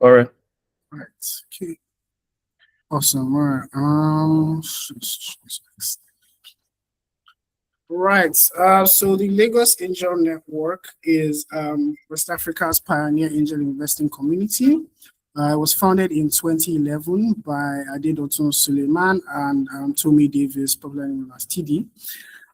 All right. Right. Okay. Awesome. All right. Right. So the Lagos Angel Network is West Africa's pioneer angel investing community. It was founded in 2011 by Adedotun Suleiman and Tommy Davis, popularly known as TD.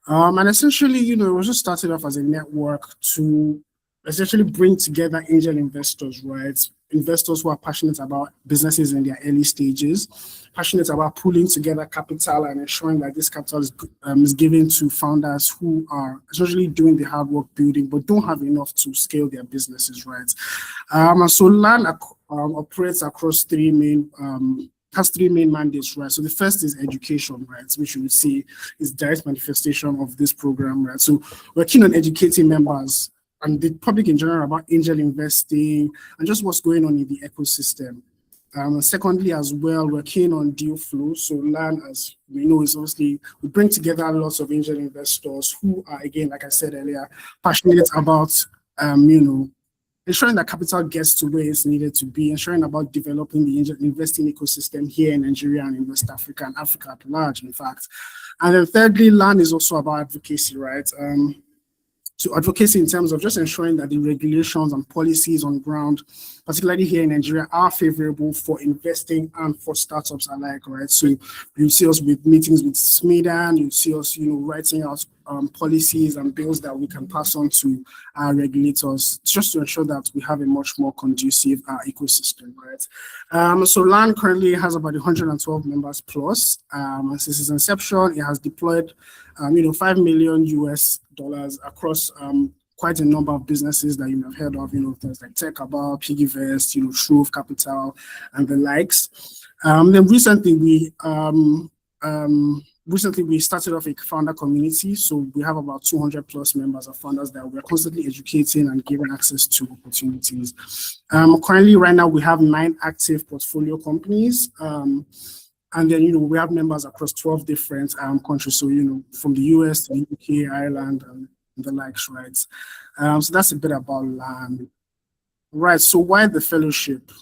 And essentially, it was just started off as a network to essentially bring together angel investors, right? Investors who are passionate about businesses in their early stages, passionate about pulling together capital and ensuring that this capital is given to founders who are essentially doing the hard work building, but don't have enough to scale their businesses, right? And so LAN operates across has three main mandates, right? So the first is education, right? Which you will see is direct manifestation of this program, right? So we're keen on educating members and the public in general about angel investing and just what's going on in the ecosystem. Secondly, as well, we're keen on deal flow. So LAN, as we know, is obviously, we bring together lots of angel investors who are, again, like I said earlier, passionate about, ensuring that capital gets to where it's needed to be, ensuring about developing the angel investing ecosystem here in Nigeria and in West Africa and Africa at large, in fact. And then thirdly, LAN is also about advocacy, right? So advocacy in terms of just ensuring that the regulations and policies on ground, particularly here in Nigeria, are favorable for investing and for startups alike, right? So you see us with meetings with SMEDAN, you see us, writing out policies and bills that we can pass on to our regulators, just to ensure that we have a much more conducive ecosystem, right? So LAN currently has about 112 members plus. And since its inception, it has deployed, $5 million US across quite a number of businesses that you have heard of, things like TechAbout, Piggyvest, Shrove Capital, and the likes. Then recently we started off a founder community. So we have about 200 plus members of founders that we're constantly educating and giving access to opportunities. Currently, right now, we have 9 active portfolio companies. And then, we have members across 12 different countries. So, from the US to the UK, Ireland, and the likes, right? So that's a bit about LAN. Right, so why the fellowship?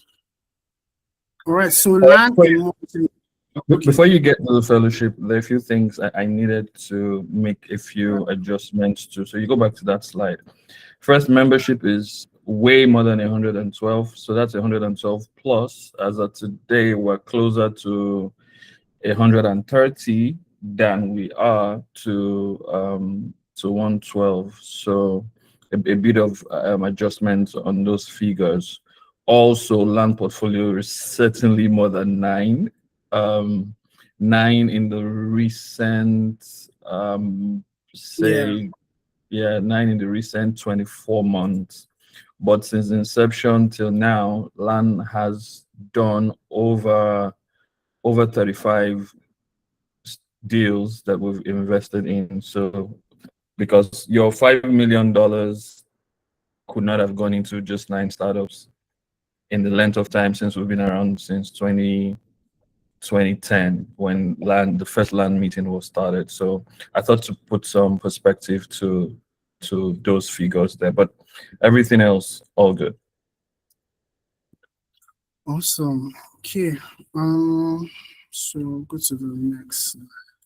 All right, so LAN... Before you get to the fellowship, there are a few things I needed to make a few adjustments to. So you go back to that slide. First, membership is way more than 112. So that's 112 plus. As of today, we're closer to 130 than we are to 112. So a bit of adjustments on those figures. Also, land portfolio is certainly more than 9. 9 in the recent 9 in the recent 24 months. But since inception till now, LAN has done over 35 deals that we've invested in. So because your $5 million could not have gone into just 9 startups in the length of time since we've been around since 2010 when the first LAN meeting was started. So I thought to put some perspective to those figures there, but everything else all good. Awesome. Okay. So go to the next.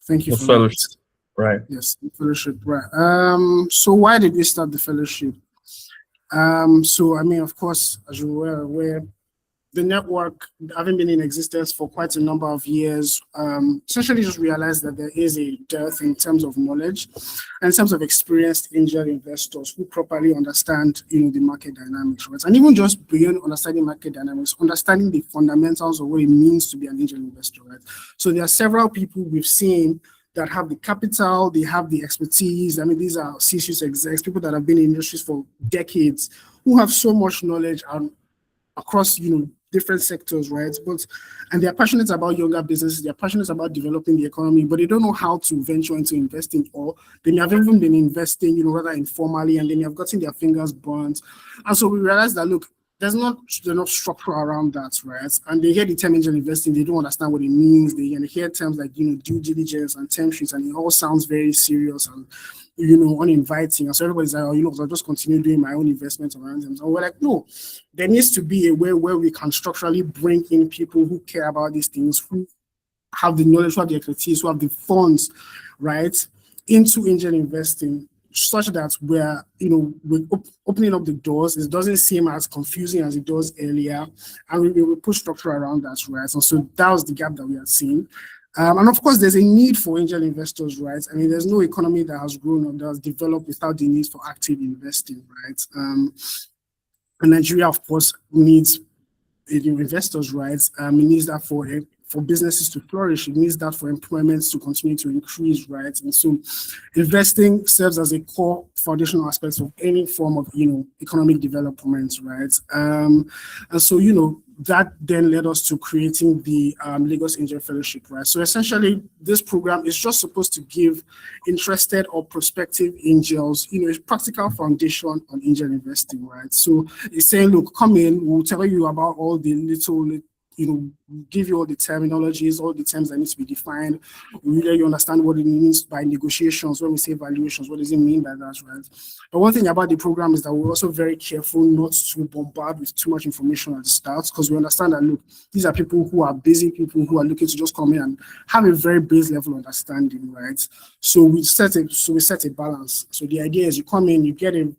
Thank you for fellowship. That. Right. Yes, the fellowship. Right. So why did we start the fellowship? So I mean, of course, as you were aware, the network, having been in existence for quite a number of years, essentially just realized that there is a dearth in terms of knowledge and in terms of experienced angel investors who properly understand, the market dynamics, right? And even just beyond understanding market dynamics, understanding the fundamentals of what it means to be an angel investor, right? So there are several people we've seen that have the capital, they have the expertise. I mean, these are C-suite execs, people that have been in industries for decades, who have so much knowledge and across, different sectors, right? And they're passionate about younger businesses, they're passionate about developing the economy, but they don't know how to venture into investing, or they have even been investing, rather informally, and then they have gotten their fingers burnt. And so we realized that, look, there's not enough structure around that, right? And they hear the term angel investing, they don't understand what it means. They hear terms like, due diligence and term sheets, and it all sounds very serious and, uninviting. And so everybody's like, I'll just continue doing my own investments around them. So we're like, no, there needs to be a way where we can structurally bring in people who care about these things, who have the knowledge, who have the expertise, who have the funds, right, into angel investing, such that we're opening up the doors. It doesn't seem as confusing as it does earlier, and we put structure around that, right? And so that was the gap that we are seeing. And of course, there's a need for angel investors, right? I mean, there's no economy that has grown or that has developed without the need for active investing, right? And Nigeria, of course, needs investors' rights. It needs that for businesses to flourish. It needs that for employment to continue to increase, right? And so investing serves as a core foundational aspect of any form of, economic development, right? And so, that then led us to creating the Lagos Angel Fellowship, right? So essentially, this program is just supposed to give interested or prospective angels, a practical foundation on angel investing, right? So it's saying, look, come in, we'll tell you about all the little, give you all the terminologies, all the terms that need to be defined. We let you understand what it means by negotiations. When we say valuations, what does it mean by that, right? But one thing about the program is that we're also very careful not to bombard with too much information at the start, because we understand that, look, these are people who are busy, people who are looking to just come in and have a very base level understanding, right? So we set a balance. So the idea is you come in, you get a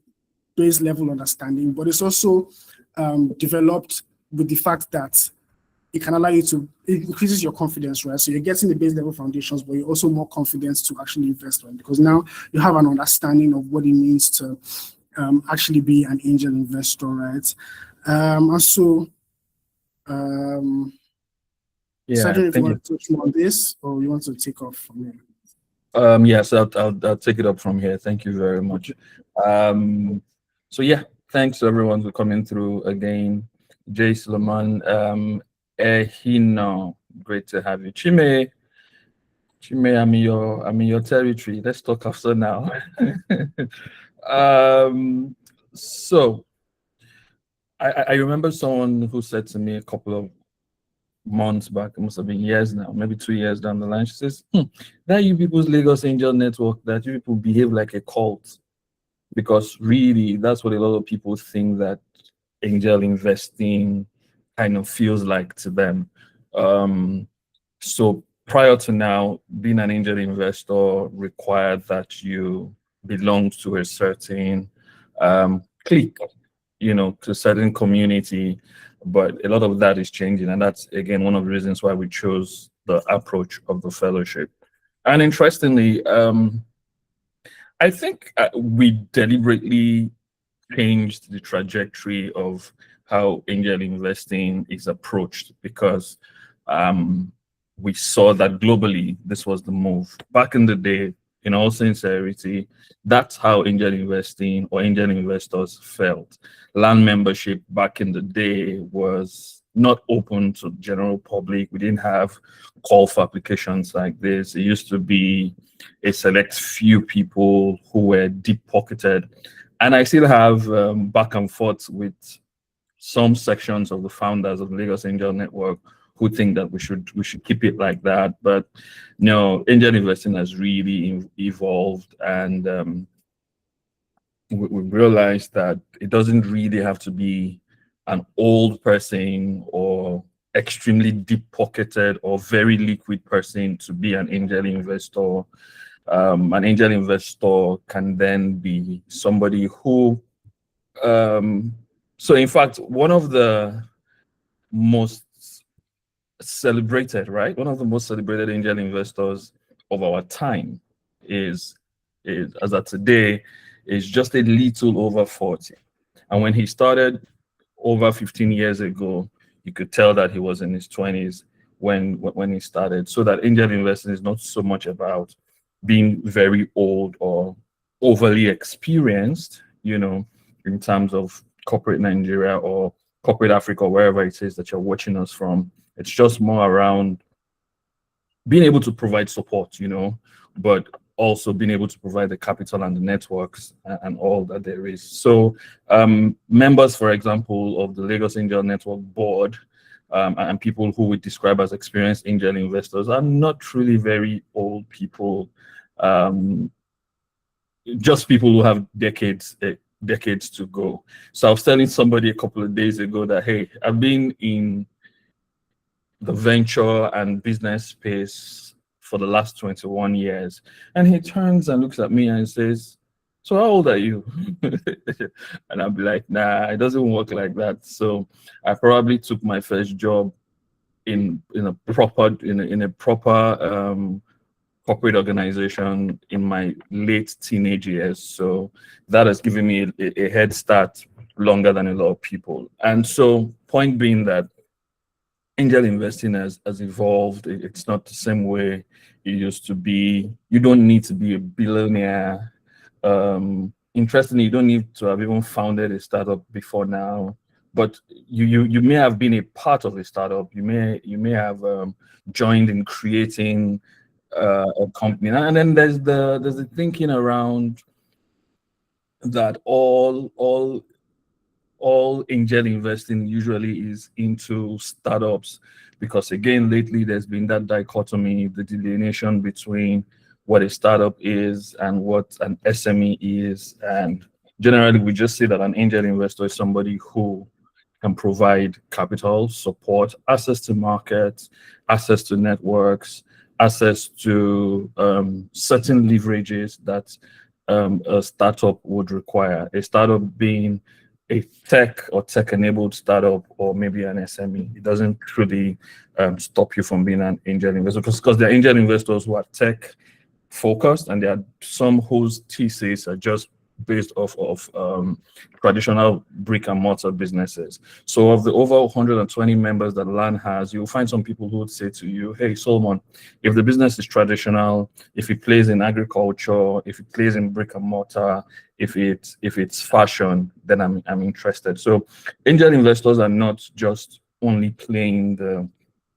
base level understanding, but it's also developed with the fact that it can allow you to, it increases your confidence, right? So you're getting the base level foundations, but you're also more confident to actually invest, right? Because now you have an understanding of what it means to actually be an angel investor, right? And so, Yeah, Sergeant, if you thank you. want to touch more on this, or you want to take off from here? Yes, I'll take it up from here. Thank you very much. So yeah, thanks to everyone for coming through again. Jay Suleiman, Ehino, great to have you. Chime, I'm in your territory. Let's talk after now. So I remember someone who said to me a couple of months back, it must have been years now, maybe 2 years down the line. She says, that you people's Lagos Angel Network, that you people behave like a cult. Because really, that's what a lot of people think that angel investing kind of feels like to them. So prior to now, being an angel investor required that you belong to a certain clique, to a certain community. But a lot of that is changing, and that's again one of the reasons why we chose the approach of the fellowship. And interestingly, I think we deliberately changed the trajectory of how angel investing is approached, because we saw that globally this was the move. Back in the day, in all sincerity, that's how angel investing or angel investors felt. Land membership back in the day was not open to the general public. We didn't have call for applications like this. It used to be a select few people who were deep pocketed. And I still have back and forth with some sections of the founders of the Lagos Angel Network who think that we should keep it like that. But no, angel investing has really evolved, and we realized that it doesn't really have to be an old person or extremely deep pocketed or very liquid person to be an angel investor. An angel investor can then be somebody who so in fact, one of the most celebrated, right? One of the most celebrated angel investors of our time is as of today, is just a little over 40. And when he started over 15 years ago, you could tell that he was in his 20s when he started. So that angel investing is not so much about being very old or overly experienced, in terms of corporate Nigeria or corporate Africa, or wherever it is that you're watching us from. It's just more around being able to provide support, but also being able to provide the capital and the networks and all that there is. So members, for example, of the Lagos Angel Network board, and people who we describe as experienced angel investors are not truly very old people, just people who have decades to go. So I was telling somebody a couple of days ago that, hey, I've been in the venture and business space for the last 21 years. And he turns and looks at me and says, so how old are you? And I'll be like, nah, it doesn't work like that. So I probably took my first job in a proper corporate organization in my late teenage years. So that has given me a head start longer than a lot of people. And so point being that angel investing has evolved. It's not the same way it used to be. You don't need to be a billionaire. Interestingly, you don't need to have even founded a startup before now, but you may have been a part of a startup. You may have joined in creating a company. And then there's the thinking around that all angel investing usually is into startups, because again, lately there's been that dichotomy, the delineation between what a startup is and what an SME is. And generally we just say that an angel investor is somebody who can provide capital, support, access to markets, access to networks, access to certain leverages that a startup would require. A startup being a tech or tech-enabled startup, or maybe an SME. It doesn't really stop you from being an angel investor, because there are angel investors who are tech focused, and there are some whose thesis are just based off of traditional brick and mortar businesses. So of the over 120 members that LAN has, you'll find some people who would say to you, hey, Solomon, if the business is traditional, if it plays in agriculture, if it plays in brick and mortar, if it's fashion, then I'm interested. So angel investors are not just only playing the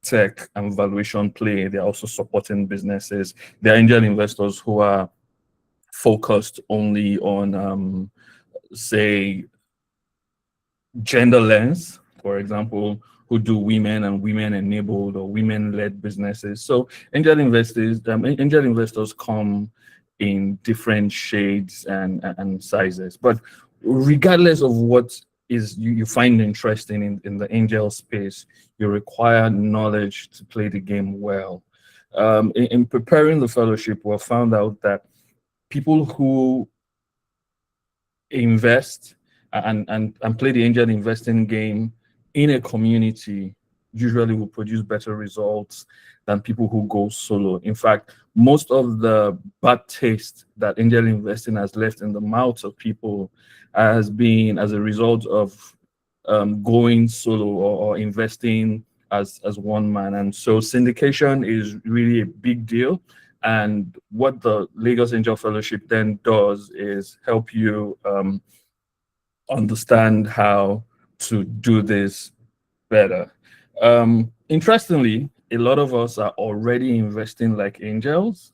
tech and valuation play, they're also supporting businesses. There are angel investors who are focused only on say gender lens, for example, who do women and women enabled or women led businesses. So angel investors come in different shades and sizes, but regardless of what is you find interesting in the angel space, you require knowledge to play the game well. In preparing the fellowship, we found out that people who invest and play the angel investing game in a community usually will produce better results than people who go solo. In fact, most of the bad taste that angel investing has left in the mouths of people has been as a result of going solo or investing as one man. And so syndication is really a big deal. And what the Lagos Angel Fellowship then does is help you understand how to do this better. Interestingly, a lot of us are already investing like angels.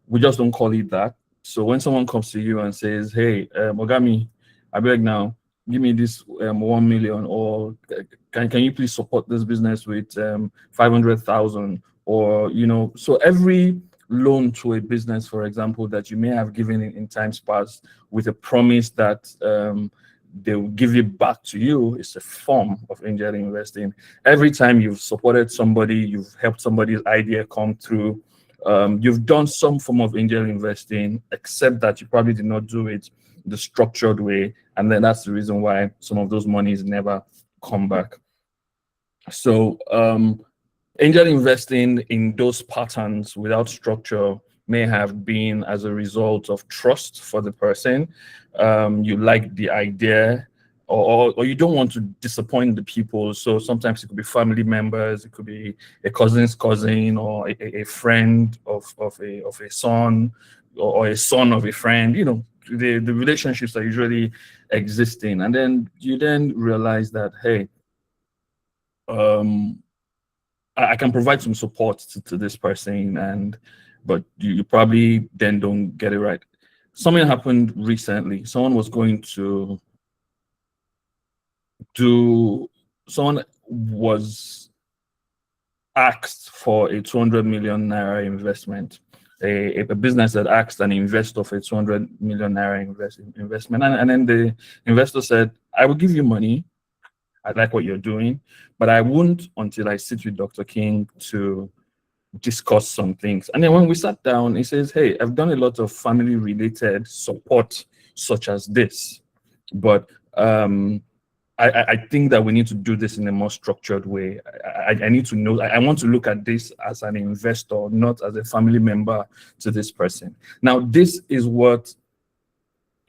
We just don't call it that. So when someone comes to you and says, hey, Mogami, I beg now, give me this 1 million, or can you please support this business with 500,000, or, so every loan to a business, for example, that you may have given in times past with a promise that they will give it back to you, is a form of angel investing. Every time you've supported somebody, you've helped somebody's idea come through, you've done some form of angel investing, except that you probably did not do it the structured way, and then that's the reason why some of those monies never come back. So angel investing in those patterns without structure may have been as a result of trust for the person. You like the idea, or you don't want to disappoint the people. So sometimes it could be family members, it could be a cousin's cousin, or a friend of a son, or a son of a friend. The relationships are usually existing, and then you realize that, hey, I can provide some support to this person, and but you probably then don't get it right. Something happened recently. Someone was going to do, someone was asked for a 200 million naira investment. A business had asked an investor for a 200 million naira investment. And then the investor said, I will give you money. I like what you're doing, but I won't until I sit with Dr. King to discuss some things. And then when we sat down, he says, hey, I've done a lot of family related support such as this, but I think that we need to do this in a more structured way. I need to know, I want to look at this as an investor, not as a family member to this person. Now, this is what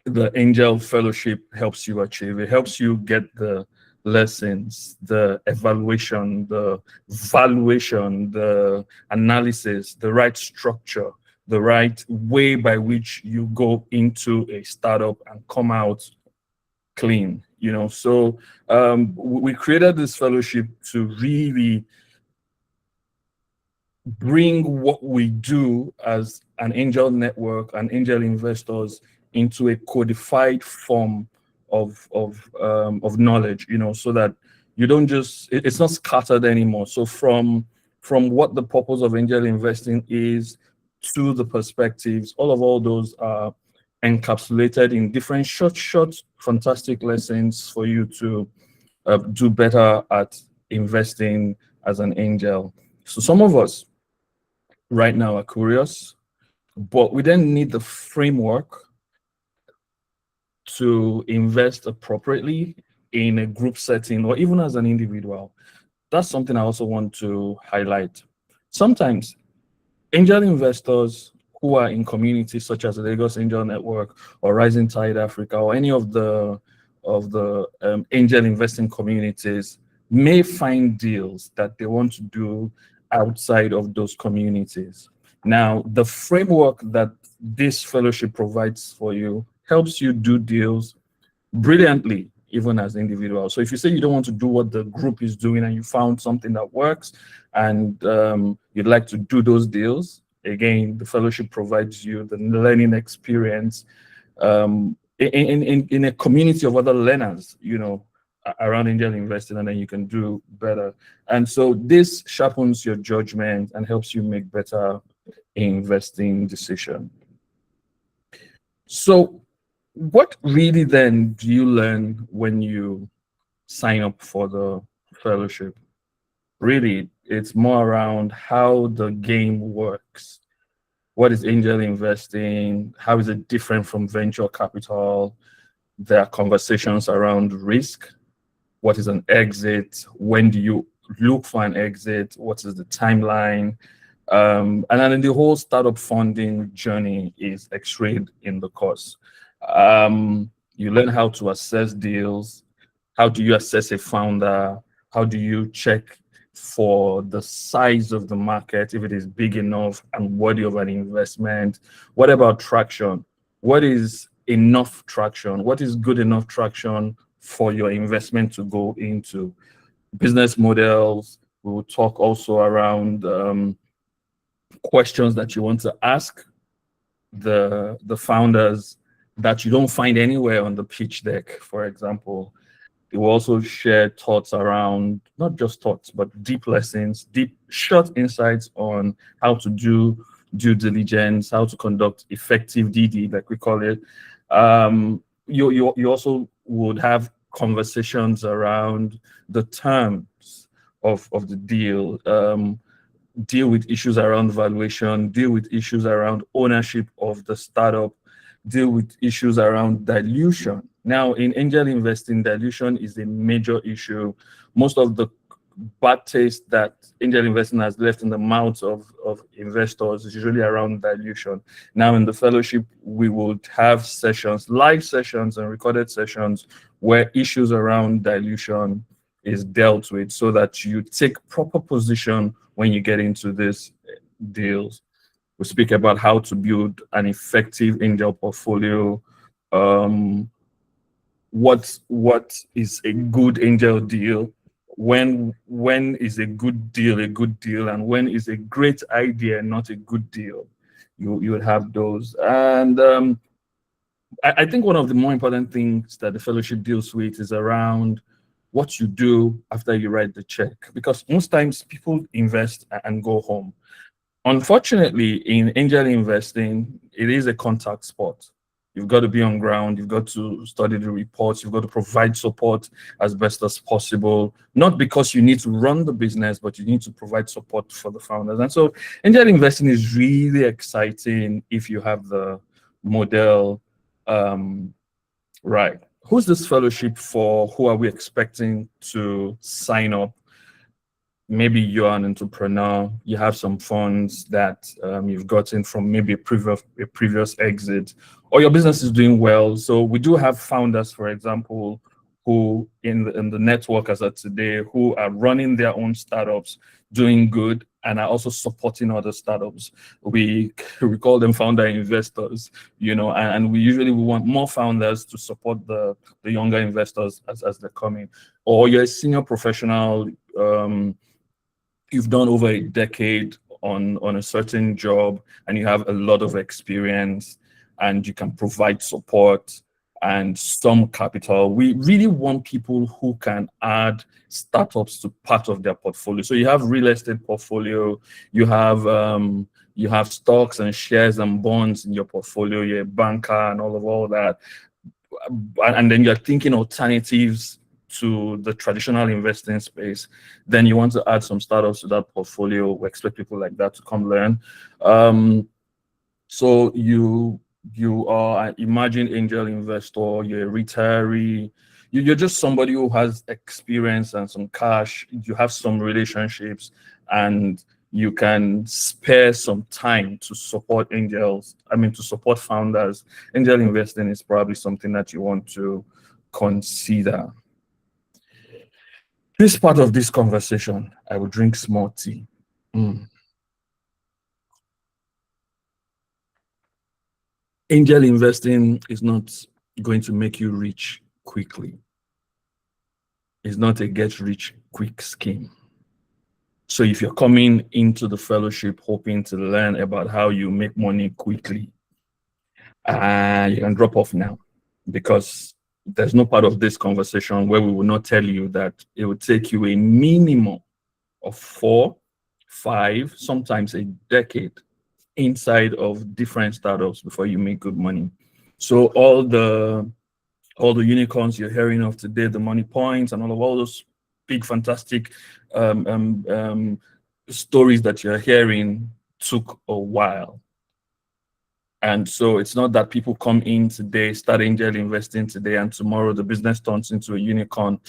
the Angel Fellowship helps you achieve. It helps you get the lessons, the evaluation, the valuation, the analysis, the right structure, the right way by which you go into a startup and come out clean. So we created this fellowship to really bring what we do as an angel network and angel investors into a codified form of knowledge, so that you don't just, it's not scattered anymore. So from what the purpose of angel investing is to the perspectives, all those are encapsulated in different short, fantastic lessons for you to do better at investing as an angel. So some of us right now are curious, but we then need the framework to invest appropriately in a group setting or even as an individual. That's something I also want to highlight. Sometimes angel investors who are in communities such as the Lagos Angel Network or Rising Tide Africa or any of the angel investing communities may find deals that they want to do outside of those communities. Now, the framework that this fellowship provides for you helps you do deals brilliantly, even as individuals. So if you say you don't want to do what the group is doing and you found something that works and you'd like to do those deals, again, the fellowship provides you the learning experience in a community of other learners, around angel investing, and then you can do better. And so this sharpens your judgment and helps you make better investing decisions. So what really then do you learn when you sign up for the fellowship? Really, it's more around how the game works. What is angel investing? How is it different from venture capital? There are conversations around risk. What is an exit? When do you look for an exit? What is the timeline? And then the whole startup funding journey is x-rayed in the course. You learn how to assess deals. How do you assess a founder? How do you check for the size of the market, if it is big enough and worthy of an investment? What about traction? What is enough traction? What is good enough traction for your investment to go into? Business models. We will talk also around questions that you want to ask the founders that you don't find anywhere on the pitch deck, for example. It will also share thoughts around, not just thoughts, but deep lessons, deep short insights on how to do due diligence, how to conduct effective DD, like we call it. You also would have conversations around the terms of the deal, deal with issues around valuation, deal with issues around ownership of the startup, deal with issues around dilution. Now, in angel investing, dilution is a major issue. Most of the bad taste that angel investing has left in the mouths of investors is usually around dilution. Now, in the fellowship, we would have sessions, live sessions and recorded sessions where issues around dilution is dealt with so that you take proper position when you get into these deals. We speak about how to build an effective angel portfolio. What is a good angel deal? When is a good deal, and when is a great idea not a good deal? you would have those. And I think one of the more important things that the fellowship deals with is around what you do after you write the check, because most times people invest and go home. Unfortunately, in angel investing, it is a contact sport. You've got to be on ground, you've got to study the reports, you've got to provide support as best as possible, not because you need to run the business, but you need to provide support for the founders. And so angel investing is really exciting if you have the model right. Who's this fellowship for? Who are we expecting to sign up? Maybe you're an entrepreneur, you have some funds that you've gotten from maybe a previous exit, or your business is doing well. So we do have founders, for example, who in the network as of today, who are running their own startups, doing good, and are also supporting other startups. We call them founder investors, and we want more founders to support the younger investors as they're coming. Or you're a senior professional. You've done over a decade on a certain job, and you have a lot of experience, and you can provide support and some capital. We really want people who can add startups to part of their portfolio. So you have real estate portfolio, you have stocks and shares and bonds in your portfolio, you're a banker and all that. And then you're thinking alternatives to the traditional investing space, then you want to add some startups to that portfolio. We expect people like that to come learn. So you are an emerging angel investor, you're a retiree, you're just somebody who has experience and some cash, you have some relationships, and you can spare some time to support to support founders. Angel investing is probably something that you want to consider. This part of this conversation, I will drink small tea. Angel investing is not going to make you rich quickly. It's not a get rich quick scheme. So if you're coming into the fellowship hoping to learn about how you make money quickly, you can drop off now, because there's no part of this conversation where we will not tell you that it would take you a minimum of 4, 5, sometimes a decade inside of different startups before you make good money. So all the unicorns you're hearing of today, the money points and all those big fantastic stories that you're hearing took a while. And so it's not that people come in today, start angel investing today, and tomorrow the business turns into a unicorn.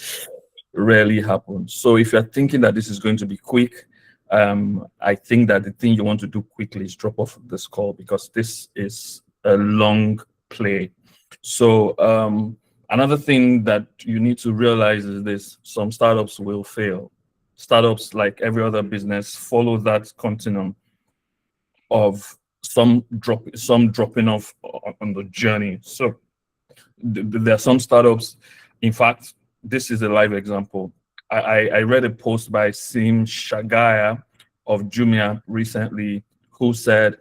Rarely happens. So if you're thinking that this is going to be quick, I think that the thing you want to do quickly is drop off this call, because this is a long play. So another thing that you need to realize is this: some startups will fail. Startups, like every other business, follow that continuum of some dropping off on the journey. So there are some startups. In fact, this is a live example. I read a post by Sim Shagaya of Jumia recently, who said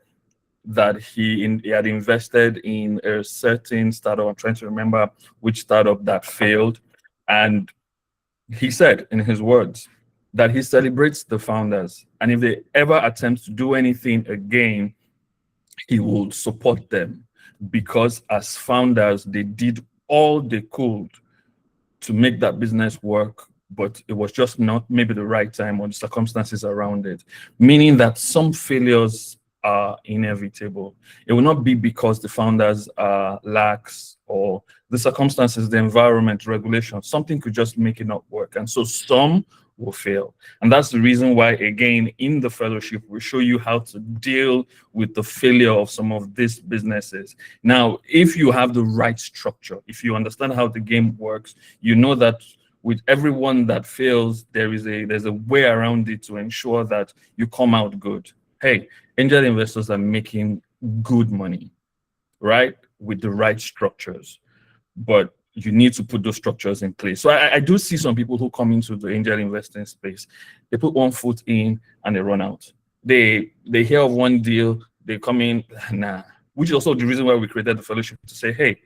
that he had invested in a certain startup. I'm trying to remember which startup that failed. And he said, in his words, that he celebrates the founders. And if they ever attempt to do anything again, he will support them, because as founders, they did all they could to make that business work, but it was just not maybe the right time or the circumstances around it, meaning that some failures are inevitable. It will not be because the founders are lax or the circumstances, the environment, regulation. Something could just make it not work. And so some will fail. And that's the reason why, again, in the fellowship, we show you how to deal with the failure of some of these businesses. Now, if you have the right structure, if you understand how the game works, you know that with everyone that fails, there's a way around it to ensure that you come out good. Hey, angel investors are making good money, right? With the right structures. But you need to put those structures in place. So I do see some people who come into the angel investing space. They put one foot in and they run out. They hear of one deal, they come in, nah, which is also the reason why we created the fellowship, to say, hey,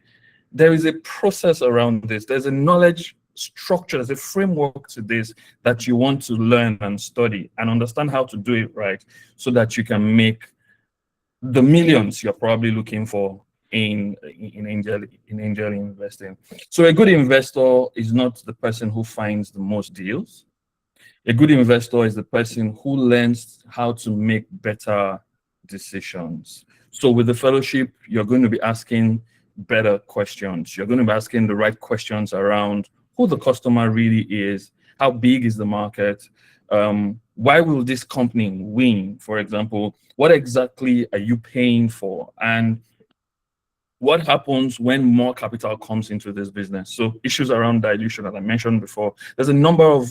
there is a process around this. There's a knowledge structure, there's a framework to this that you want to learn and study and understand how to do it right, so that you can make the millions you're probably looking for in angel investing. So a good investor is not the person who finds the most deals. A good investor is the person who learns how to make better decisions. So with the fellowship, you're going to be asking better questions. You're going to be asking the right questions around who the customer really is, how big is the market, why will this company win, for example, what exactly are you paying for, and what happens when more capital comes into this business. So issues around dilution, as I mentioned before, there's a number of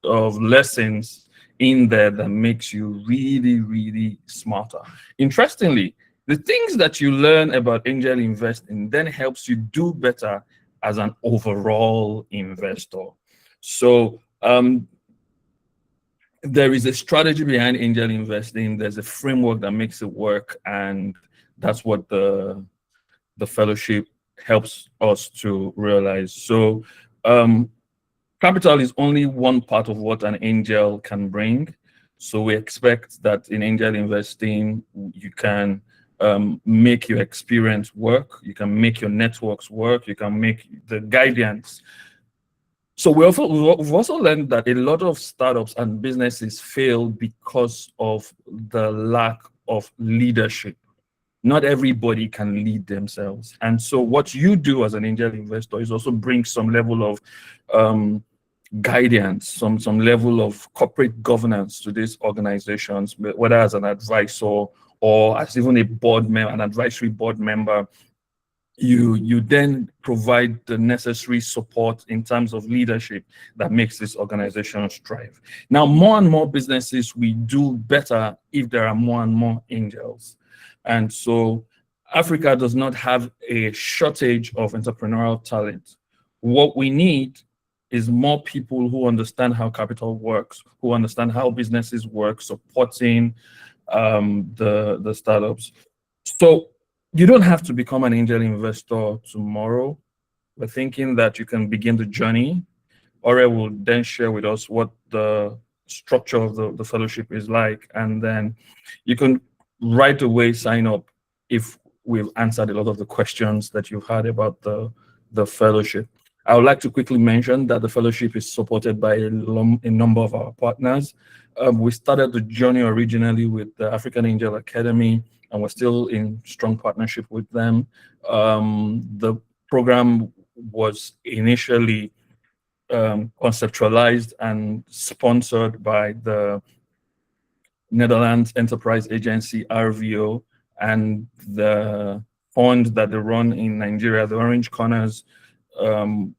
lessons in there that makes you really, really smarter. Interestingly, the things that you learn about angel investing then helps you do better as an overall investor. So there is a strategy behind angel investing. There's a framework that makes it work, and that's what the fellowship helps us to realize. So capital is only one part of what an angel can bring. So we expect that in angel investing, you can make your experience work, you can make your networks work, you can make the guidance. So we've also learned that a lot of startups and businesses fail because of the lack of leadership. Not everybody can lead themselves. And so what you do as an angel investor is also bring some level of guidance, some level of corporate governance to these organizations, whether as an advisor or as even a board member, an advisory board member. You then provide the necessary support in terms of leadership that makes this organization strive. Now, more and more businesses, we do better if there are more and more angels. And so Africa does not have a shortage of entrepreneurial talent. What we need is more people who understand how capital works, who understand how businesses work, supporting the startups. So you don't have to become an angel investor tomorrow. We're thinking that you can begin the journey. Ore will then share with us what the structure of the fellowship is like, and then you can right away sign up if we've answered a lot of the questions that you've had about the fellowship. I would like to quickly mention that the fellowship is supported by a number of our partners. We started the journey originally with the African Angel Academy, and we're still in strong partnership with them. The program was initially conceptualized and sponsored by the Netherlands Enterprise Agency, RVO, and the fund that they run in Nigeria, the Orange Corners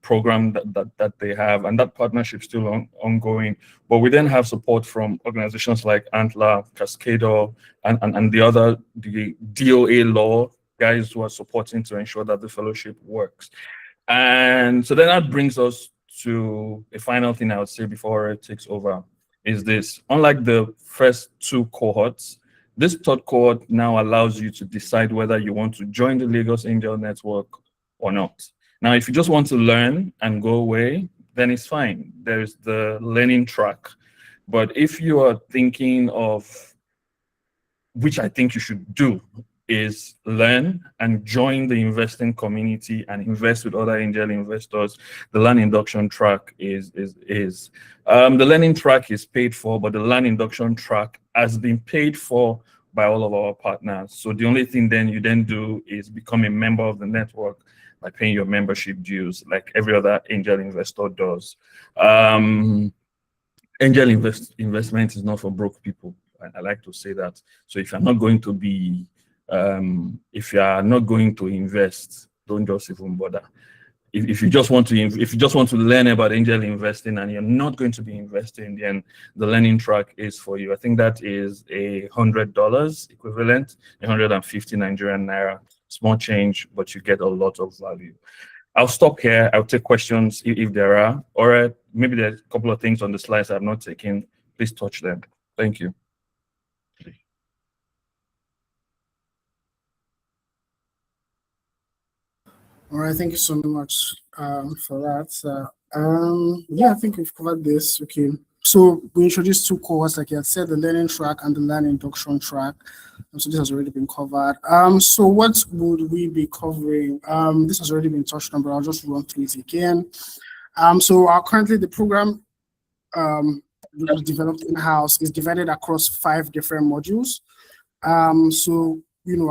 program that they have, and that partnership still ongoing. But we then have support from organizations like Antler, Cascador, and the other, the DOA law guys who are supporting to ensure that the fellowship works. And so then that brings us to a final thing I would say before it takes over, is this: unlike the first two cohorts, this third cohort now allows you to decide whether you want to join the Lagos Angel Network or not. Now, if you just want to learn and go away, then it's fine. There's the learning track. But if you are thinking of, which I think you should do, is learn and join the investing community and invest with other angel investors, the Learn Induction track is. The learning track is paid for, but the Learn Induction track has been paid for by all of our partners. So the only thing then you then do is become a member of the network by paying your membership dues, like every other angel investor does. Angel investment is not for broke people. I like to say that. So if you're not going to be, if you are not going to invest, don't just even bother. If you just want to learn about angel investing and you're not going to be investing, then the learning track is for you. I think that is $100 equivalent, 150 Nigerian naira. Small change, but you get a lot of value. I'll stop here. I'll take questions if there are, or maybe there's a couple of things on the slides I've not taken. Please touch them. Thank you. All right, thank you so much for that. Yeah, I think we've covered this. Okay, so we introduced two cohorts, like you had said, the learning track and the learning induction track. So this has already been covered. So what would we be covering? This has already been touched on, but I'll just run through it again. So currently the program was developed in-house is divided across 5 different modules. So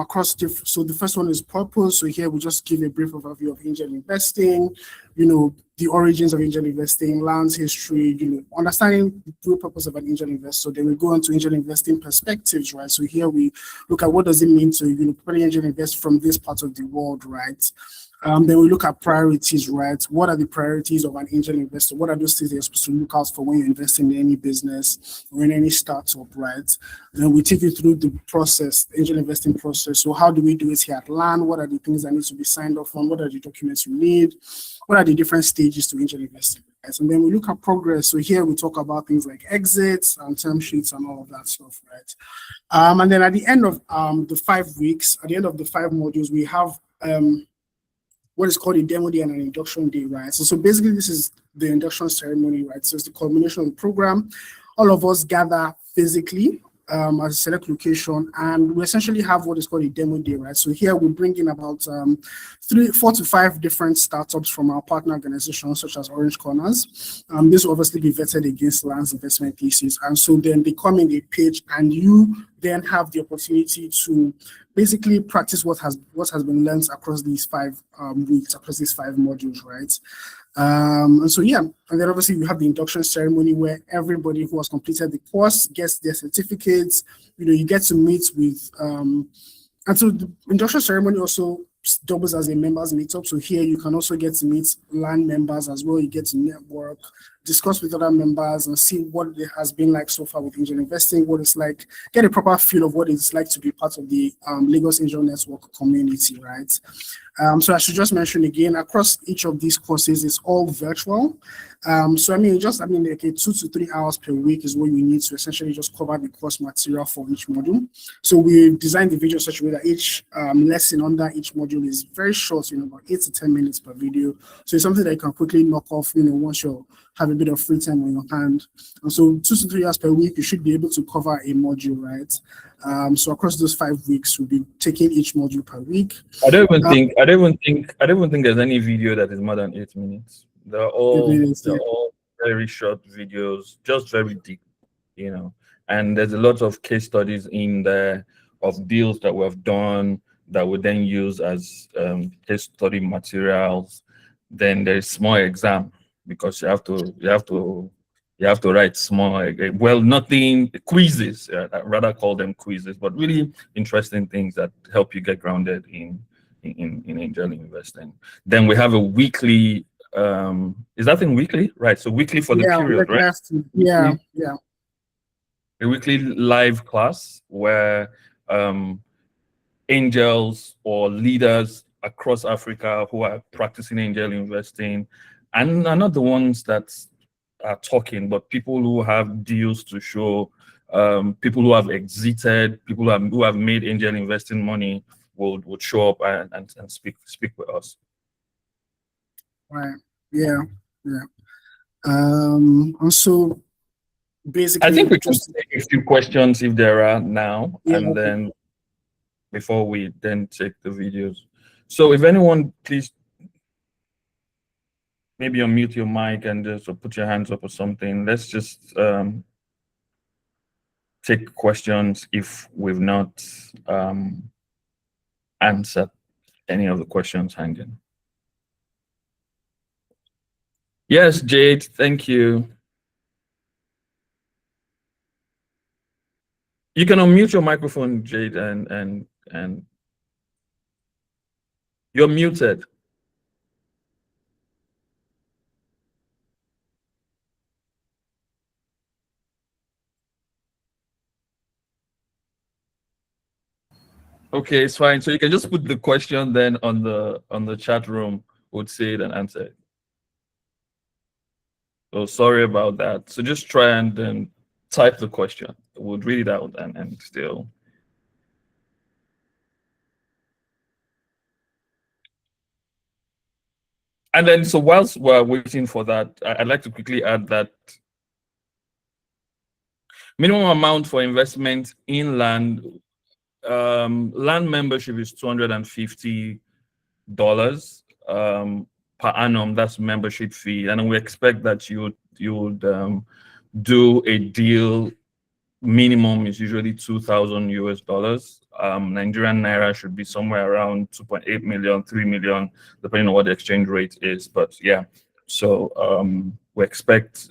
across so the first one is purpose. So here we just give a brief overview of angel investing, the origins of angel investing, Lan's history, understanding the real purpose of an angel investor. Then we go on to angel investing perspectives, right? So here we look at what does it mean to properly angel invest from this part of the world, right? Then we look at priorities, right? What are the priorities of an angel investor? What are those things you're supposed to look out for when you're investing in any business or in any startup, right? Then we take you through the process, the angel investing process. So how do we do it here at LAN? What are the things that need to be signed off on? What are the documents you need? What are the different stages to angel investing? Right? And then we look at progress. So here we talk about things like exits and term sheets and all of that stuff, right? And then at the end of the 5 weeks, at the end of the 5 modules, we have what is called a demo day and an induction day, right? So basically this is the induction ceremony, right? So it's the culmination of the program. All of us gather physically at a select location, and we essentially have what is called a demo day, right? So here we bring in about 4 to 5 different startups from our partner organizations, such as Orange Corners. This will obviously be vetted against LAN's investment thesis. And so then they come in, they pitch, and you then have the opportunity to basically practice what has been learned across these 5 weeks, across these 5 modules, right? And so, yeah, and then obviously we have the induction ceremony where everybody who has completed the course gets their certificates. You get to meet with, and so the induction ceremony also doubles as a members meetup. So here you can also get to meet LAN members as well. You get to network, discuss with other members, and see what it has been like so far with angel investing, what it's like, get a proper feel of what it's like to be part of the Lagos Angel Network community, right? So I should just mention again, across each of these courses, it's all virtual. So like 2 to 3 hours per week is what you need to essentially just cover the course material for each module. So we designed the video in such a way that each lesson under each module is very short, about 8 to 10 minutes per video. So it's something that you can quickly knock off, once you have a bit of free time on your hand. And so 2 to 3 hours per week, you should be able to cover a module, right? So across those 5 weeks, we'll be taking each module per week. I don't even think there's any video that is more than 8 minutes. They're all very short videos, just very deep, And there's a lot of case studies in there of deals that we've done that we then use as case study materials. Then there's small exam because you have to write small, nothing quizzes. I'd rather call them quizzes, but really interesting things that help you get grounded in angel investing. Then we have a weekly. Is that thing weekly? Right. So weekly for the period, right? Yeah. A weekly live class where angels or leaders across Africa who are practicing angel investing, and are not the ones that are talking, but people who have deals to show, people who have exited, people who have made angel investing money would show up and speak with us. Right. Yeah. And so basically, I think we can take a few questions if there are now, and then before we then take the videos. So if anyone, please maybe unmute your mic and just put your hands up or something. Let's just take questions if we've not answered any of the questions hanging. Yes, Jade, thank you. You can unmute your microphone, Jade, and you're muted. Okay, it's fine. So you can just put the question then on the chat room. Would say it and answer it. Oh, sorry about that. So just try and then type the question. We'll read it out and still. And then, so whilst we're waiting for that, I'd like to quickly add that minimum amount for investment in land, land membership is $250 per annum. That's membership fee, and we expect that you would do a deal. Minimum is usually 2,000 US dollars. Nigerian naira should be somewhere around 2.8 million, 3 million, depending on what the exchange rate is. But yeah, so we expect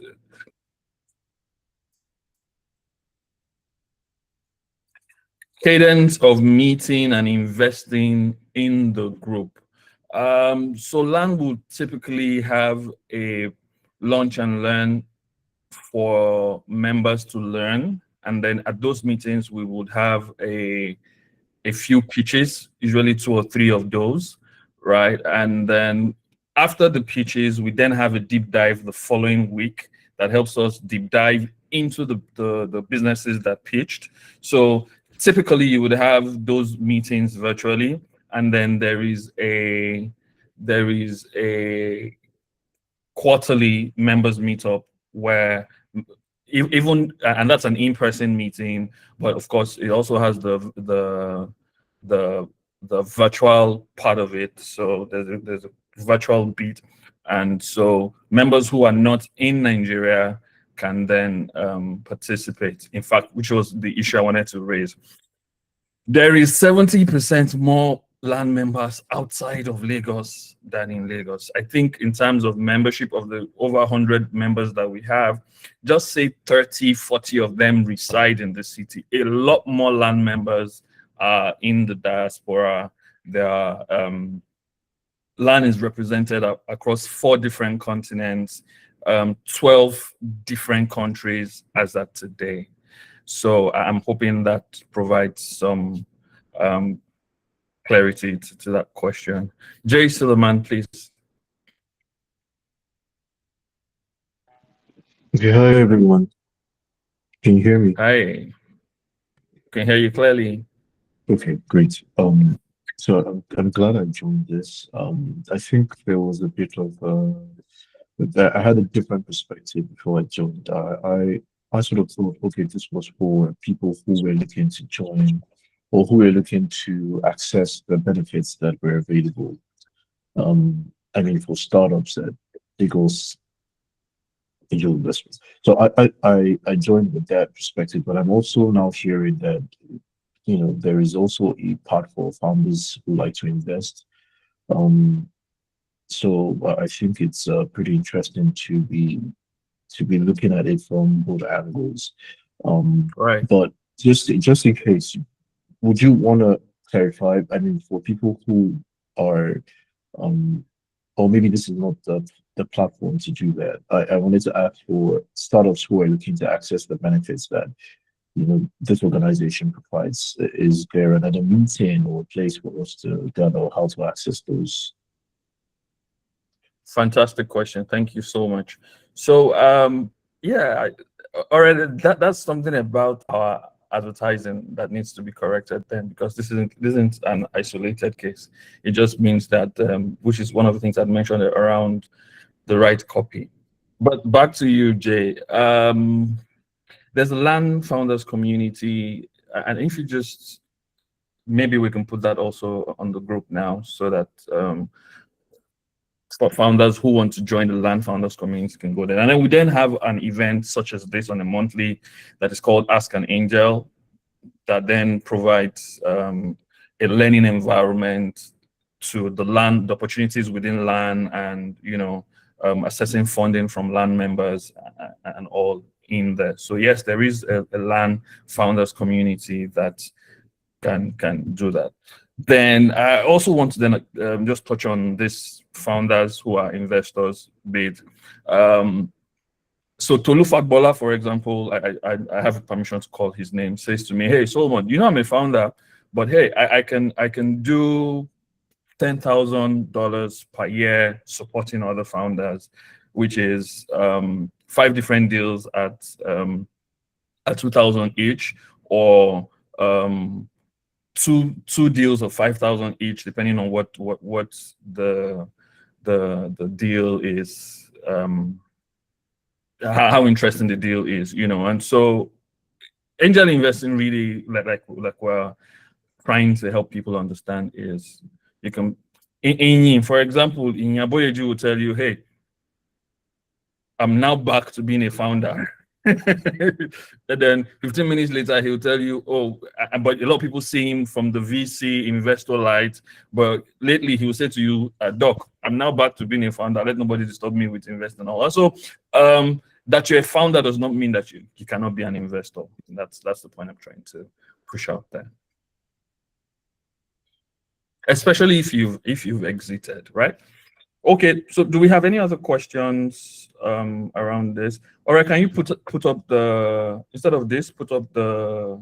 cadence of meeting and investing in the group. So LAN will typically have a lunch and learn for members to learn. And then at those meetings, we would have a few pitches, usually 2 or 3 of those, right? And then after the pitches, we then have a deep dive the following week that helps us deep dive into the businesses that pitched. So typically you would have those meetings virtually, and then there is a quarterly members meetup where even, and that's an in-person meeting, but of course it also has the virtual part of it. So there's a virtual beat, and so members who are not in Nigeria can then participate. In fact, which was the issue I wanted to raise. There is 70% more LAN members outside of Lagos than in Lagos. I think in terms of membership, of the over 100 members that we have, just say 30, 40 of them reside in the city. A lot more LAN members are in the diaspora. There are, LAN is represented across 4 different continents, 12 different countries as at today. So I'm hoping that provides some clarity to that question. Jay Suleiman, please. Okay, hi everyone. Can you hear me? Hi. Can hear you clearly. Okay, great. So I'm glad I joined this. I think there was a bit of I had a different perspective before I joined. I sort of thought, okay, this was for people who were looking to join or who were looking to access the benefits that were available. I mean, for startups that Lagos angel investments. So I joined with that perspective, but I'm also now hearing that there is also a part for founders who like to invest. So I think it's pretty interesting to be looking at it from both angles. Right. But just in case, would you want to clarify? I mean, for people who are, or maybe this is not the platform to do that. I wanted to ask for startups who are looking to access the benefits that this organization provides. Is there another meeting or place for us to gather how to access those? Fantastic question. Thank you so much. So yeah, already that's something about our advertising that needs to be corrected then, because this isn't an isolated case. It just means that which is one of the things I mentioned around the right copy. But back to you, Jay. There's a LAN founders community, and if you just maybe we can put that also on the group now, so that for founders who want to join the LAN founders community can go there. And then we then have an event such as this on a monthly that is called Ask an Angel, that then provides a learning environment to the LAN, the opportunities within LAN, and assessing funding from LAN members and all in there. So yes, there is a LAN founders community that can do that. Then I also want to then just touch on this founders who are investors bid. So Tolu Fakbola, for example, I have permission to call his name, says to me, "Hey Solomon, I'm a founder, but hey, I can do $10,000 per year supporting other founders, which is 5 different deals at 2,000 each, or two deals of 5,000 each, depending on what the the deal is, how interesting the deal is, you know. And so angel investing really, like we're trying to help people understand, is you can, for example, in Yaboyeju will tell you, hey, I'm now back to being a founder. And then 15 minutes later, he'll tell you, oh, but a lot of people see him from the VC investor light. But lately, he will say to you, Doc, I'm now back to being a founder. Let nobody disturb me with investing. Also, that you're a founder does not mean that you cannot be an investor. That's the point I'm trying to push out there. Especially if you've exited, right? Okay, so do we have any other questions around this? Or can you put up the, instead of this, put up the,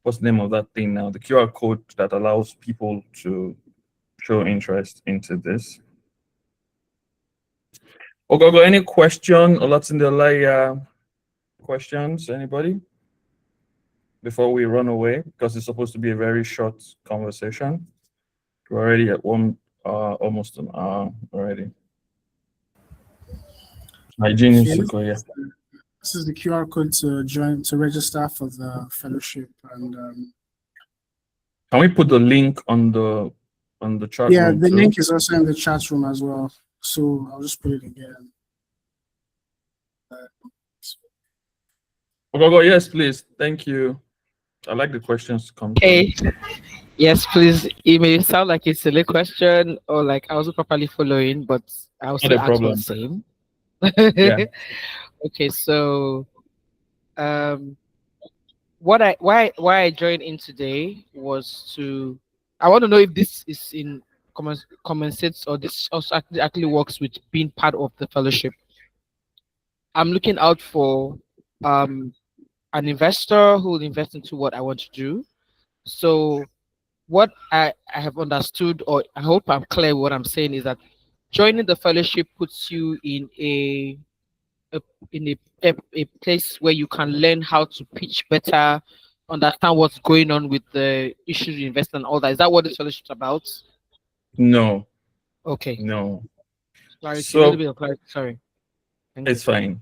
what's the name of that thing now? The QR code that allows people to show interest into this. Okay, any question? Olatunde questions? Anybody? Before we run away, because it's supposed to be a very short conversation. We're already at almost an hour already. Hygiene Okay. This is the QR code to register for the fellowship, and can we put the link on the chat room? Yeah, the link is also in the chat room as well. So I'll just put it again. Okay, yes, please. Thank you. I like the questions to come. Okay. Yes, please. It may sound like a silly question or like I wasn't properly following, but I also ask for the same. Yeah. Okay, so why I joined in today was I want to know if this is in common sense, or this also actually works with being part of the fellowship. I'm looking out for an investor who will invest into what I want to do. So what I have understood, or I hope I'm clear what I'm saying, is that joining the fellowship puts you in a place where you can learn how to pitch better, understand what's going on with the issues you invest and all that. Is that what this fellowship is about? No. Okay. No. Clarity, so, a little bit of clarity. Sorry. It's fine.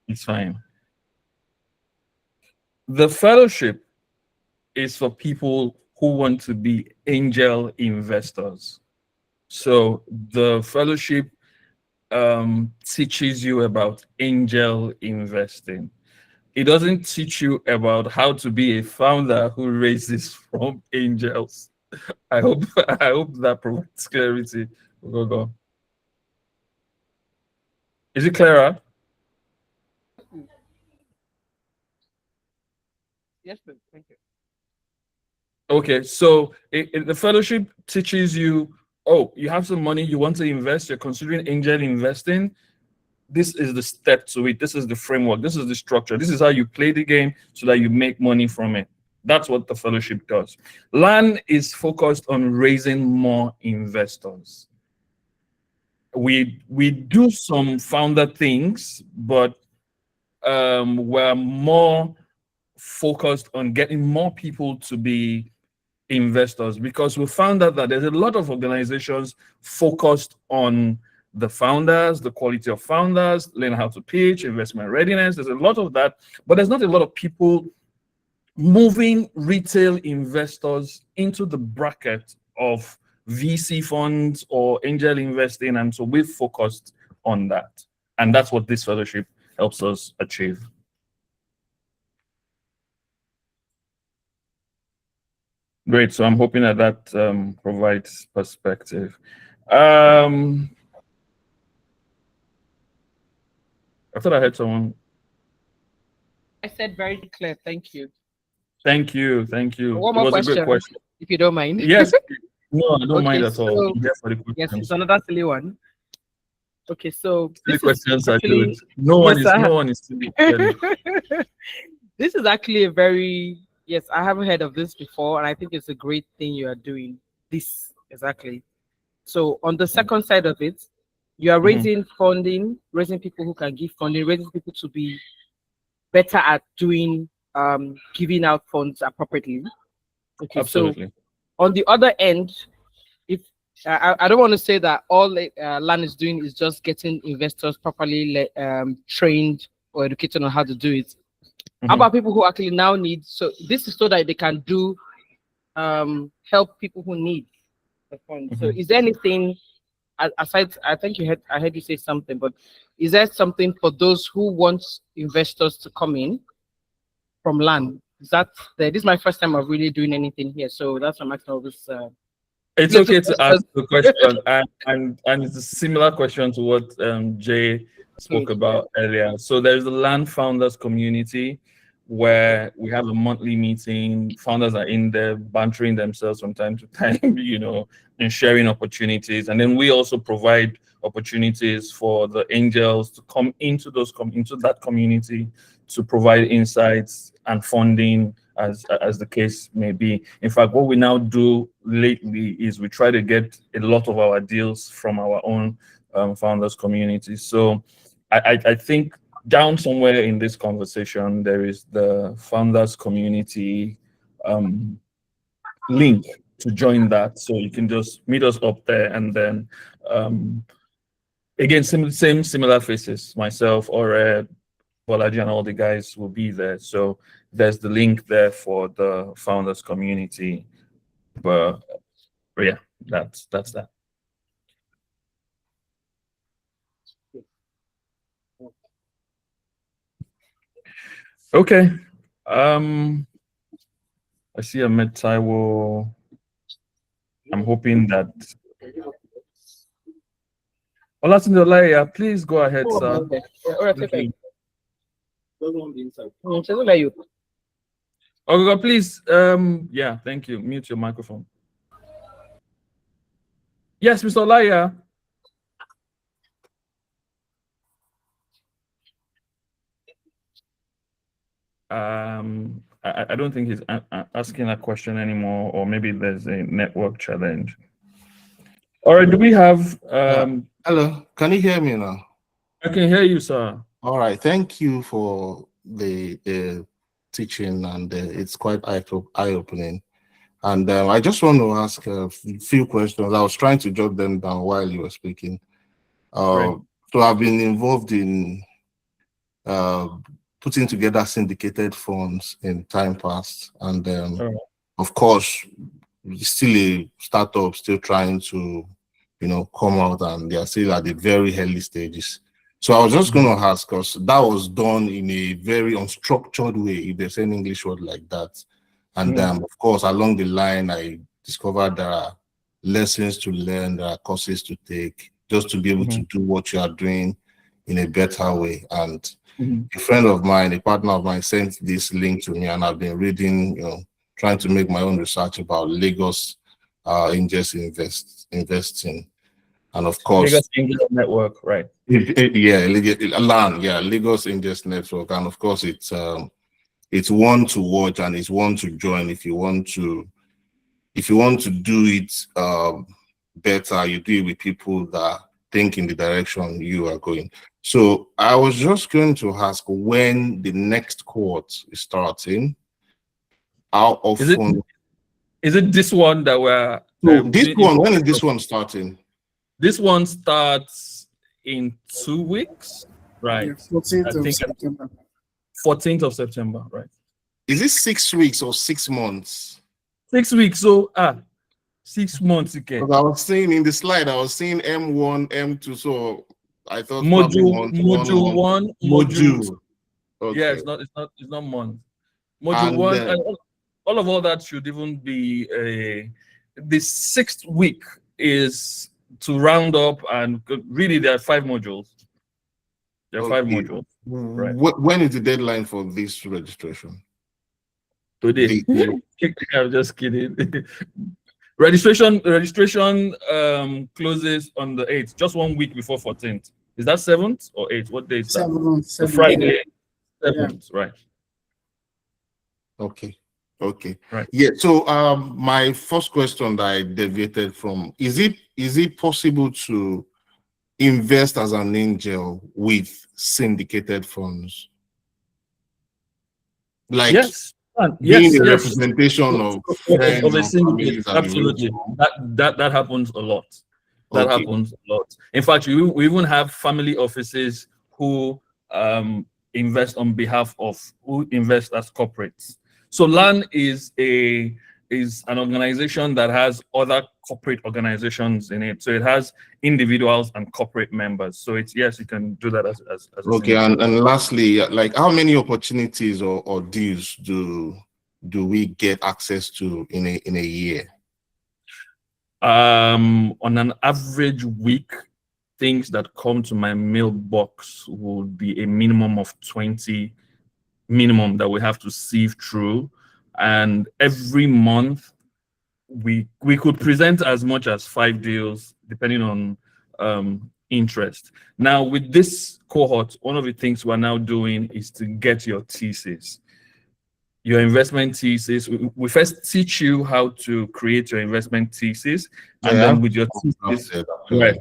It's fine. The fellowship is for people who want to be angel investors. So the fellowship teaches you about angel investing. It doesn't teach you about how to be a founder who raises from angels. I hope that provides clarity. Go. Is it clearer? Yes, please. Thank you. Okay, so the fellowship teaches you, oh, you have some money, you want to invest, you're considering angel investing. This is the step to it. This is the framework. This is the structure. This is how you play the game so that you make money from it. That's what the fellowship does. LAN is focused on raising more investors. We do some founder things, but we're more focused on getting more people to be investors, because we found out that there's a lot of organizations focused on the founders, the quality of founders, learn how to pitch, investment readiness. There's a lot of that, but there's not a lot of people moving retail investors into the bracket of VC funds or angel investing. And so we've focused on that. And that's what this fellowship helps us achieve. Great. So I'm hoping that provides perspective. I thought I heard someone. I said very clear. Thank you. Thank you. Thank you. One more question, a great question, if you don't mind. Yes. No, I don't mind at all. Yes, it's another silly one. Okay, so silly questions are good. No one is silly. This is actually a very, yes, I haven't heard of this before, and I think it's a great thing you are doing. This exactly. So on the second side of it, you are raising funding, raising people who can give funding, raising people to be better at doing giving out funds appropriately. Okay, absolutely. So on the other end, if I don't want to say that all LAN is doing is just getting investors properly trained or educated on how to do it. How about people who actually now need? So this is so that they can do help people who need the fund. So is there anything aside? I think I heard you say something, but is there something for those who want investors to come in from LAN? Is that this is my first time of really doing anything here, so that's why I'm asking all this. It's okay to ask the question, and it's a similar question to what Jay spoke about earlier. So there's the LAN founders community where we have a monthly meeting. Founders are in there bantering themselves from time to time, and sharing opportunities. And then we also provide opportunities for the angels to come into into that community to provide insights and funding as the case may be. In fact, what we now do lately is we try to get a lot of our deals from our own founders community. So I think down somewhere in this conversation, there is the founders community link to join that. So you can just meet us up there, and then again, similar faces, myself or Bolaji and all the guys will be there. So there's the link there for the founders community. But yeah, that's that. Okay. I see Ahmed Taiwo. I'm hoping that Olatunde, please go ahead, sir. Okay. All right, okay. Okay, please. Yeah, thank you. Mute your microphone. Yes, Mr. Olaya. I don't think he's asking a question anymore, or maybe there's a network challenge. All right, do we have hello, can you hear me now? I can hear you, sir. All right, thank you for the teaching, and it's quite eye-opening. And I just want to ask a few questions. I was trying to jot them down while you were speaking. Right. So I've been involved in putting together syndicated funds in time past, and of course, still a startup, still trying to, come out, and they are still at the very early stages. So I was just going to ask, because that was done in a very unstructured way, if there's an English word like that. And of course, along the line, I discovered there are lessons to learn, there are courses to take, just to be able to do what you are doing in a better way. And a friend of mine, a partner of mine, sent this link to me, and I've been reading, trying to make my own research about Lagos Angels investing. And of course, Lagos Angels Network, right? Lagos Angels Network. And of course, it's one to watch, and it's one to join if you want to do it better. You do it with people that think in the direction you are going. So I was just going to ask when the next cohort is starting. How often? Is it this one that we're? When is this one starting? This one starts in 2 weeks, right? Yeah, 14th of September. 14th of September, right? Is it 6 weeks or 6 months? 6 weeks. So 6 months again. Because I was saying in the slide, I was seeing M1, M2. So I thought module one. Okay. Yeah, it's not month. Module one. All that should even be the 6th week is to round up, and really there are 5 modules. There are 5 modules. Right. When is the deadline for this registration? Today. I'm just kidding. Registration closes on the 8th, just 1 week before 14th. Is that 7th or 8th? What day is that? 7th. Friday, 7th, right? Okay. Right. Yeah. So my first question that I deviated from, is it possible to invest as an angel with syndicated funds? Like, yes. Yes, being a yes. representation of friends Of a or single families that you wrote absolutely. to. That happens a lot. That Okay. happens a lot. In fact, we even have family offices who invest on behalf of who invest as corporates. So LAN is an organization that has other corporate organizations in it. So it has individuals and corporate members. So it's yes, you can do that as a Okay, single. and lastly, like how many opportunities or deals do we get access to in a year? On an average week, things that come to my mailbox would be a minimum of 20 minimum that we have to sieve through. And every month we could present as much as 5 deals depending on interest. Now with this cohort, one of the things we're now doing is to get your thesis. Your investment thesis. We first teach you how to create your investment thesis, and Yeah, then with your thesis, right.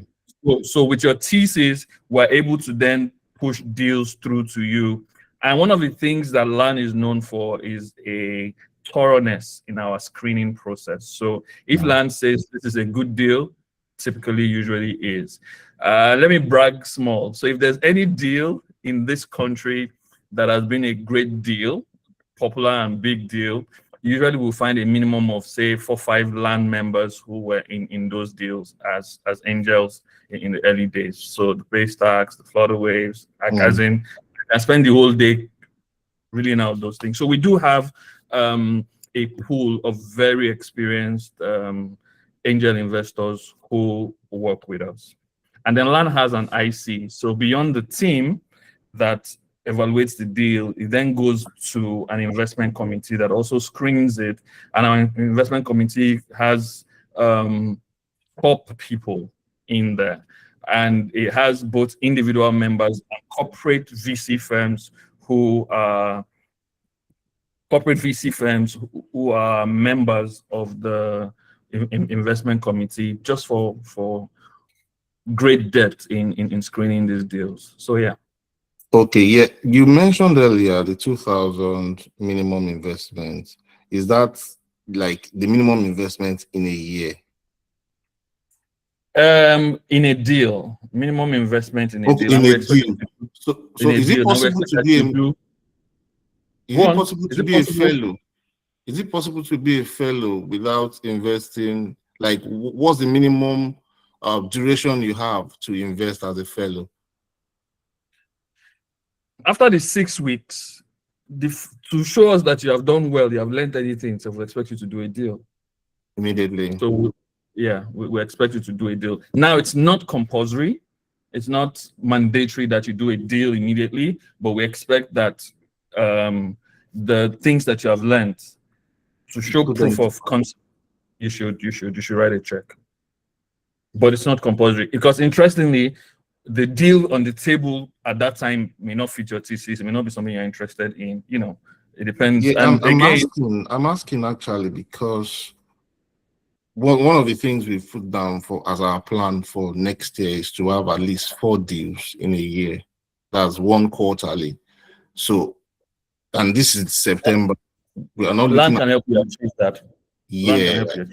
So with your thesis, we're able to then push deals through to you. And one of the things that LAN is known for is a thoroughness in our screening process. So if LAN says this is a good deal, typically usually is. Let me brag small. So if there's any deal in this country that has been a great deal, popular and big deal, usually we'll find a minimum of say 4 or 5 LAN members who were in those deals as angels in the early days. So the Bay Stacks, the Florida Waves, as in I spend the whole day reading out those things. So we do have a pool of very experienced angel investors who work with us. And then LAN has an IC. So beyond the team that evaluates the deal, it then goes to an investment committee that also screens it. And our investment committee has top people in there. And it has both individual members and corporate VC firms who are members of the investment committee just for great depth in screening these deals. So yeah. Okay, yeah. You mentioned earlier the 2,000 minimum investment. Is that like the minimum investment in a year? In a deal, minimum investment in a Okay, deal. in And a we expect deal. So in a is it deal. Now we possible expect to that be you do. is Go it on. possible Is to it be a possible? fellow? Is it possible to be a fellow without investing? Like, what's the minimum duration you have to invest as a fellow? After the 6 weeks, to show us that you have done well, you have learned anything, so we expect you to do a deal. Immediately. So yeah, we expect you to do a deal. Now it's not compulsory, it's not mandatory that you do a deal immediately, but we expect that the things that you have learned to show Put proof them- of concept, you should write a check. But it's not compulsory because interestingly, the deal on the table at that time may not fit your thesis, it may not be something you're interested in. You know, it depends. Yeah, And I'm asking actually because one of the things we put down for as our plan for next year is to have at least 4 deals in a year. That's 1 quarterly. So, and this is September. We are not LAN looking can at help you achieve that. LAN can yeah. help you.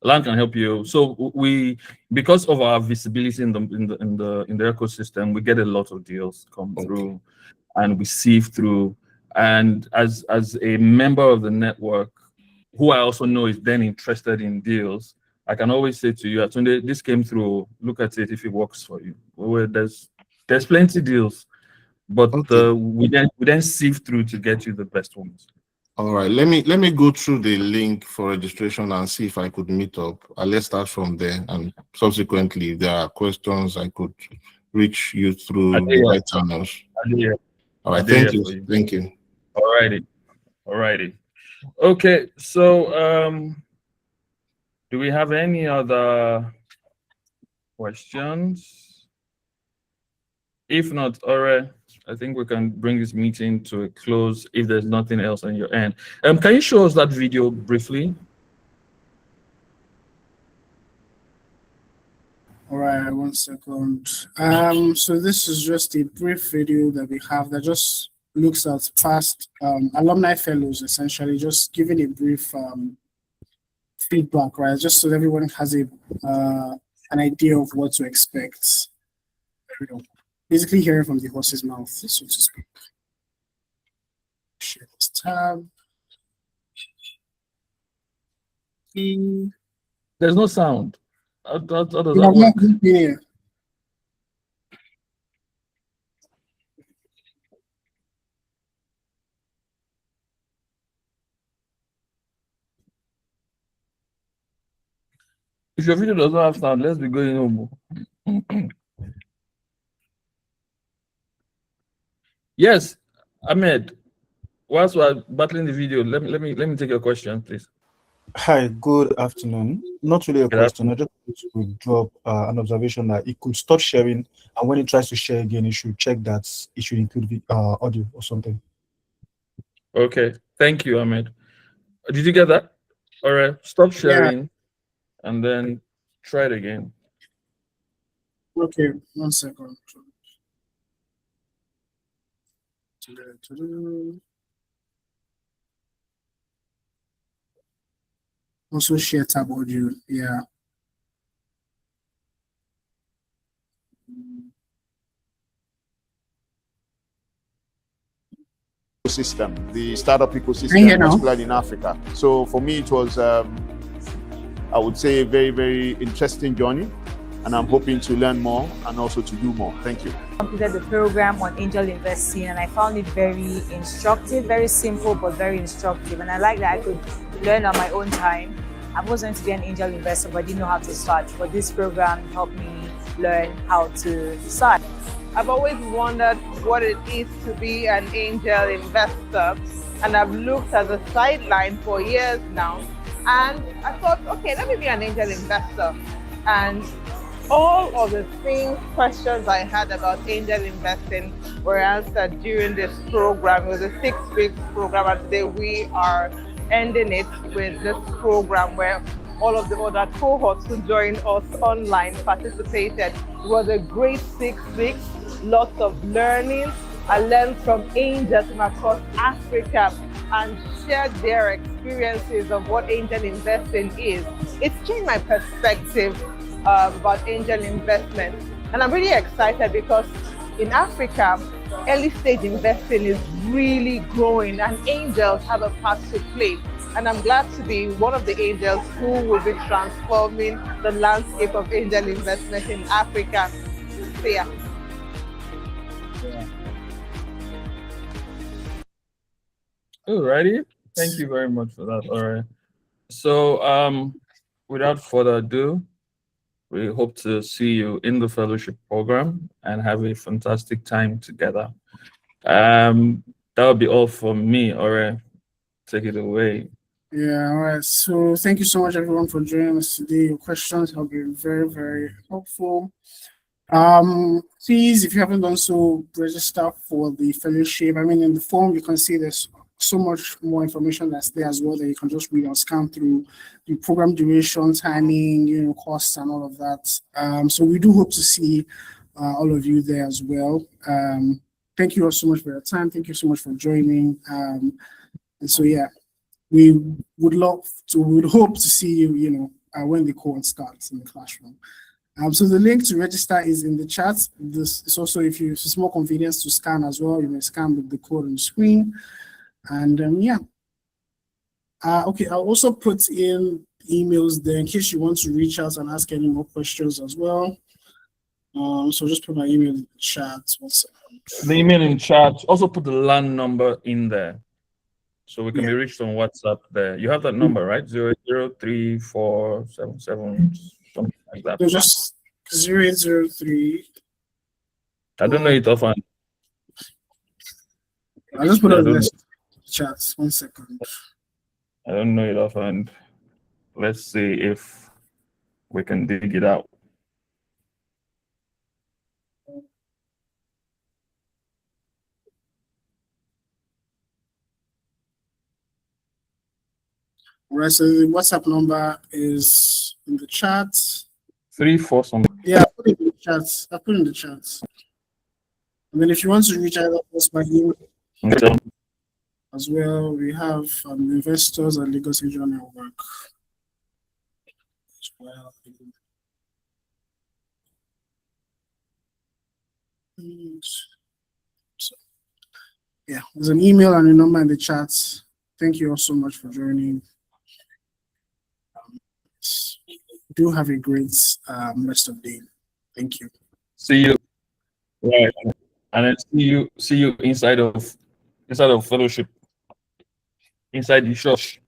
LAN can help you. So we, because of our visibility in the ecosystem, we get a lot of deals come through, and we sieve through. And as a member of the network, who I also know is then interested in deals, I can always say to you, Atunde, this came through. Look at it if it works for you. Well, there's plenty deals, but we then sieve through to get you the best ones. All right, let me go through the link for registration and see if I could meet up. Let's start from there, and subsequently, if there are questions, I could reach you through the right channels. All right, thank you. Thank you. All righty. Okay, so do we have any other questions? If not, all right, I think we can bring this meeting to a close if there's nothing else on your end. Can you show us that video briefly? All right, 1 second. So this is just a brief video that we have that just looks at past alumni fellows, essentially just giving a brief feedback, right? Just so everyone has a an idea of what to expect. You know, basically hearing from the horse's mouth, so to speak. Share this tab. There's no sound. How does You that have work? not been here. If your video does not have sound, let's be going home. Yes, Ahmed. Whilst we're battling the video, let me take your question, please. Hi, good afternoon. Not really a Good question. I just want to drop an observation that it could stop sharing, and when it tries to share again, it should check that it should include audio or something. Okay, thank you, Ahmed. Did you get that? All right, stop sharing, and then try it again. Okay, 1 second. Also share tab audio. Yeah. Ecosystem, the startup Can you ecosystem, hear now? particularly in Africa. So for me, it was, I would say, a very, very interesting journey, and I'm hoping to learn more and also to do more. Thank you. Completed the program on angel investing, and I found it very instructive, very simple but very instructive, and I like that I could learn on my own time. I was going to be an angel investor, but I didn't know how to start, but this program helped me learn how to start. I've always wondered what it is to be an angel investor, and I've looked at the sideline for years now, and I thought, okay, let me be an angel investor. And all of the questions I had about angel investing were answered during this program. It was a 6-week program, and today we are ending it with this program where all of the other cohorts who joined us online participated. It was a great 6 weeks, lots of learning. I learned from angels from across Africa and shared their experiences of what angel investing is. It's changed my perspective about angel investment. And I'm really excited because in Africa, early stage investing is really growing and angels have a part to play. And I'm glad to be one of the angels who will be transforming the landscape of angel investment in Africa. So yeah. Alrighty, thank you very much for that. All right. So without further ado, we hope to see you in the fellowship program and have a fantastic time together. That would be all from me. All right, take it away. Yeah, all right. So thank you so much, everyone, for joining us today. Your questions have been very, very helpful. Please, if you haven't done so, register for the fellowship. I mean, in the form, you can see there's so much more information that's there as well that you can just read or scan through the program duration, timing, costs, and all of that. So we do hope to see all of you there as well. Thank you all so much for your time. Thank you so much for joining. And so, yeah, we would hope to see you, when the cohort starts in the classroom. So the link to register is in the chat. This is also, if it's more convenience to scan as well, you may scan with the code on the screen. And yeah. Okay, I'll also put in emails there in case you want to reach out and ask any more questions as well. So just put my email in the chat. The email in chat. Also put the LAN number in there, so we can be reached on WhatsApp there. You have that number, right? 0803477 something like that. So just 0803. I don't know it offhand. I'll just put it in the chat. 1 second. I don't know it offhand. Let's see if we can dig it out. All right, so the WhatsApp number is in the chat. 34 something. Yeah, I put it in the chat. And then if you want to reach out, that's my email. Okay. As well, we have investors at Lagos Angel Network. As well. So, yeah, there's an email and a number in the chat. Thank you all so much for joining. Do have a great rest of the day. Thank you. See you. Right. And then see you inside of fellowship, inside the church.